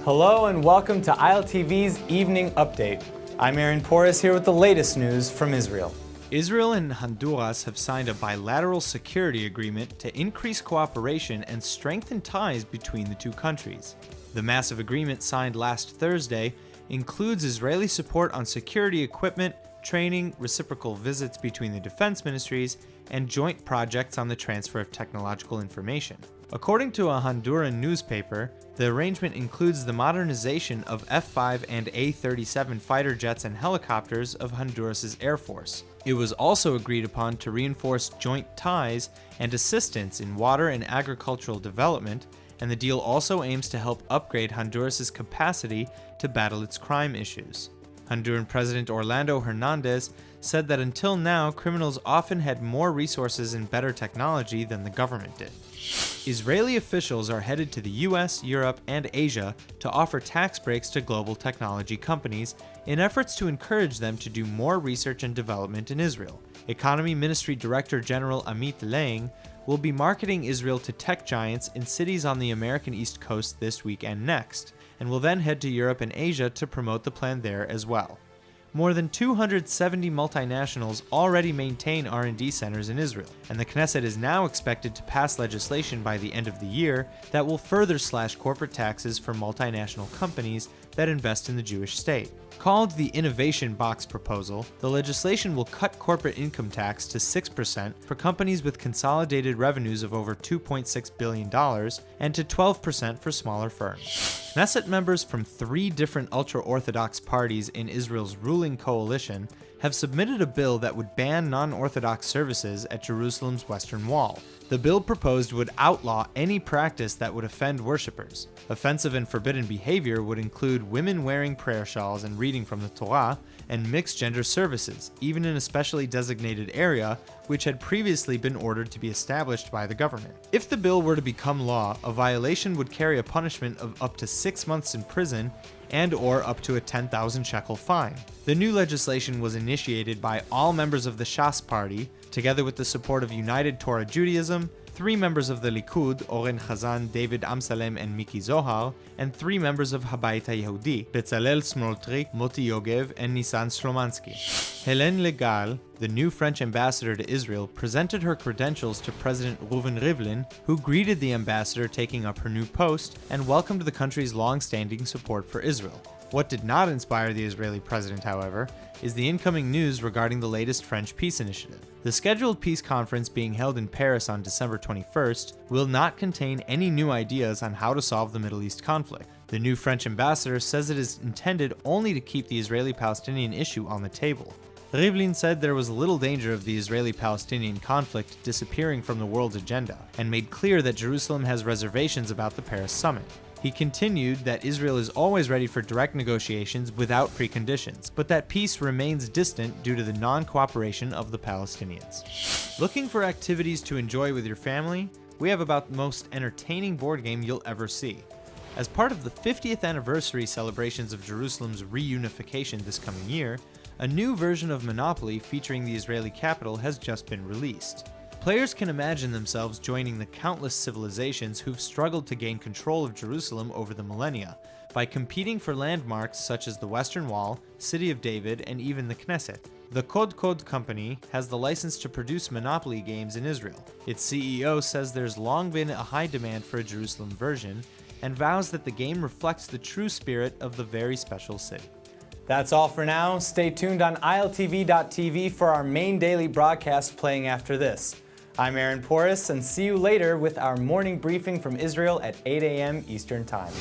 Hello and welcome to ILTV's Evening Update. I'm Aaron Porras here with the latest news from Israel. Israel and Honduras have signed a bilateral security agreement to increase cooperation and strengthen ties between the two countries. The massive agreement signed last Thursday includes Israeli support on security equipment, training, reciprocal visits between the defense ministries, and joint projects on the transfer of technological information. According to a Honduran newspaper, the arrangement includes the modernization of F-5 and A-37 fighter jets and helicopters of Honduras' Air Force. It was also agreed upon to reinforce joint ties and assistance in water and agricultural development, and the deal also aims to help upgrade Honduras' capacity to battle its crime issues. Honduran President Orlando Hernandez said that until now, criminals often had more resources and better technology than the government did. Israeli officials are headed to the US, Europe, and Asia to offer tax breaks to global technology companies in efforts to encourage them to do more research and development in Israel. Economy Ministry Director General Amit Lang will be marketing Israel to tech giants in cities on the American East Coast this week and next, and will then head to Europe and Asia to promote the plan there as well. More than 270 multinationals already maintain R&D centers in Israel, and the Knesset is now expected to pass legislation by the end of the year that will further slash corporate taxes for multinational companies that invest in the Jewish state. Called the Innovation Box Proposal, the legislation will cut corporate income tax to 6% for companies with consolidated revenues of over $2.6 billion and to 12% for smaller firms. Knesset members from 3 different ultra-Orthodox parties in Israel's ruling coalition have submitted a bill that would ban non-Orthodox services at Jerusalem's Western Wall. The bill proposed would outlaw any practice that would offend worshippers. Offensive and forbidden behavior would include women wearing prayer shawls and reading from the Torah, and mixed-gender services, even in a specially designated area, which had previously been ordered to be established by the government. If the bill were to become law, a violation would carry a punishment of up to 6 months in prison and/or up to a 10,000 shekel fine. The new legislation was initiated by all members of the Shas party, together with the support of United Torah Judaism, 3 members of the Likud, Oren Chazan, David Amsalem, and Miki Zohar, and 3 members of Habayit HaYehudi, Bezalel Smotrich, Moti Yogev, and Nisan Slomansky. Hélène Legal, the new French ambassador to Israel, presented her credentials to President Reuven Rivlin, who greeted the ambassador taking up her new post and welcomed the country's long-standing support for Israel. What did not inspire the Israeli president, however, is the incoming news regarding the latest French peace initiative. The scheduled peace conference being held in Paris on December 21st will not contain any new ideas on how to solve the Middle East conflict. The new French ambassador says it is intended only to keep the Israeli-Palestinian issue on the table. Rivlin said there was little danger of the Israeli-Palestinian conflict disappearing from the world's agenda, and made clear that Jerusalem has reservations about the Paris summit. He continued that Israel is always ready for direct negotiations without preconditions, but that peace remains distant due to the non-cooperation of the Palestinians. Looking for activities to enjoy with your family? We have about the most entertaining board game you'll ever see. As part of the 50th anniversary celebrations of Jerusalem's reunification this coming year, a new version of Monopoly featuring the Israeli capital has just been released. Players can imagine themselves joining the countless civilizations who've struggled to gain control of Jerusalem over the millennia by competing for landmarks such as the Western Wall, City of David, and even the Knesset. The Code company has the license to produce Monopoly games in Israel. Its CEO says there's long been a high demand for a Jerusalem version and vows that the game reflects the true spirit of the very special city. That's all for now. Stay tuned on ILTV.tv for our main daily broadcast playing after this. I'm Aaron Porras, and see you later with our morning briefing from Israel at 8 a.m. Eastern Time.